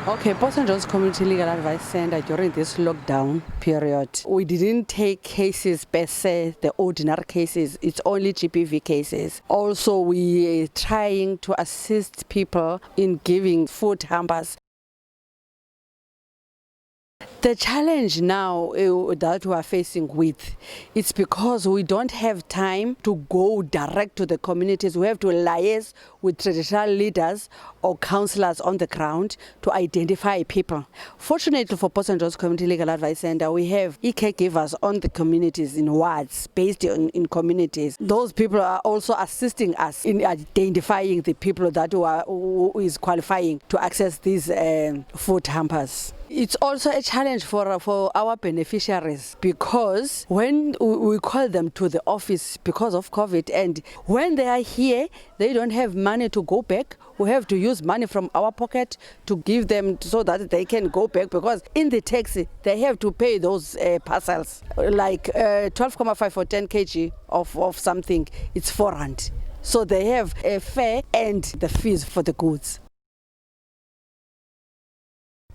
Okay, Port St. John's Community Legal Advice Center during this lockdown period, we didn't take cases per se, the ordinary cases, it's only GBV cases. Also, we are trying to assist people in giving food hampers. The challenge now that we are facing with, it's because we don't have time to go direct to the communities. We have to liaise with traditional leaders or councillors on the ground to identify people. Fortunately for Port St. John's Community Legal Advice Center, we have caregivers on the communities in wards, based in communities. Those people are also assisting us in identifying the people that who is qualifying to access these food hampers. It's also a challenge for our beneficiaries, because when we call them to the office because of COVID, and when they are here, they don't have money to go back. We have to use money from our pocket to give them so that they can go back, because in the taxi they have to pay those parcels, like 12.5 for 10 kg of something, it's 4 rand. So they have a fare and the fees for the goods.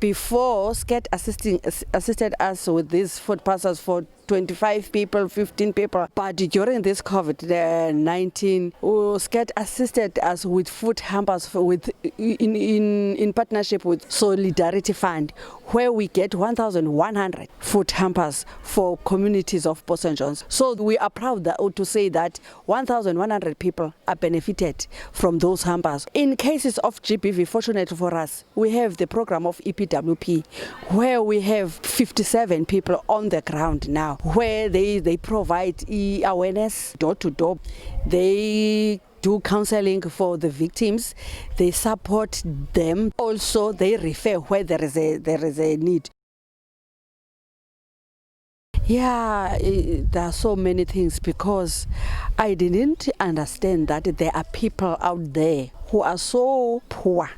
Before, SCAT assisted us with these food parcels for 25 people, 15 people. But during this COVID-19, SCAT assisted us with food hampers in partnership with Solidarity Fund, where we get 1,100 food hampers for communities of Port St. John's. So we are proud to say that 1,100 people are benefited from those hampers. In cases of GBV, fortunately for us, we have the program of EPWP, where we have 57 people on the ground now, where they provide awareness door to door. They do counseling for the victims. They support them. Also, they refer where there is a need. Yeah, there are so many things, because I didn't understand that there are people out there who are so poor.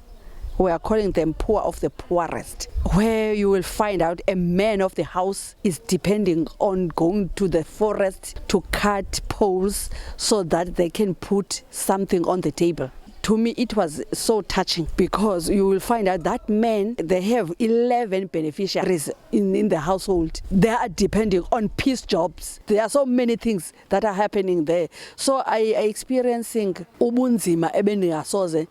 We are calling them poor of the poorest, where you will find out a man of the house is depending on going to the forest to cut poles so that they can put something on the table. To me, it was so touching, because you will find out that men, they have 11 beneficiaries in the household. They are depending on piece jobs. There are so many things that are happening there. So I experiencing ubunzima ebeningasoze,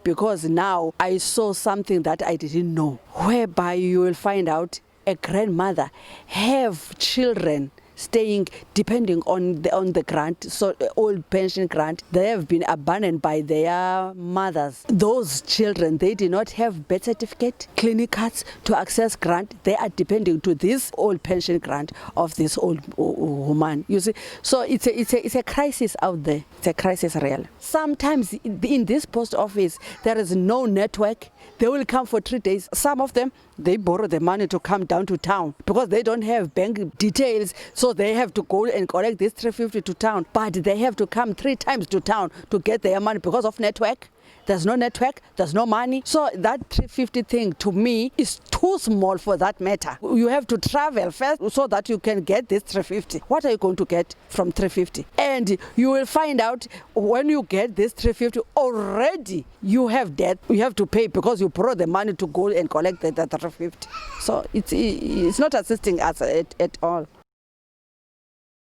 because now I saw something that I didn't know, whereby you will find out a grandmother have children staying depending on the grant, so old pension grant. They have been abandoned by their mothers. Those children, they did not have birth certificate, clinic cards to access grant. They are depending to this old pension grant of this old woman. You see, so it's a crisis out there. It's a crisis, real. Sometimes in this post office there is no network. They will come for 3 days. Some of them, they borrow the money to come down to town because they don't have bank details, so they have to go and collect this 350 to town. But they have to come 3 times to town to get their money because of network. There's no network, there's no money. So that 350 thing to me is too small for that matter. You have to travel first so that you can get this 350. What are you going to get from 350? And you will find out when you get this 350, already you have debt. You have to pay because you borrow the money to go and collect the 350. So it's not assisting us at all.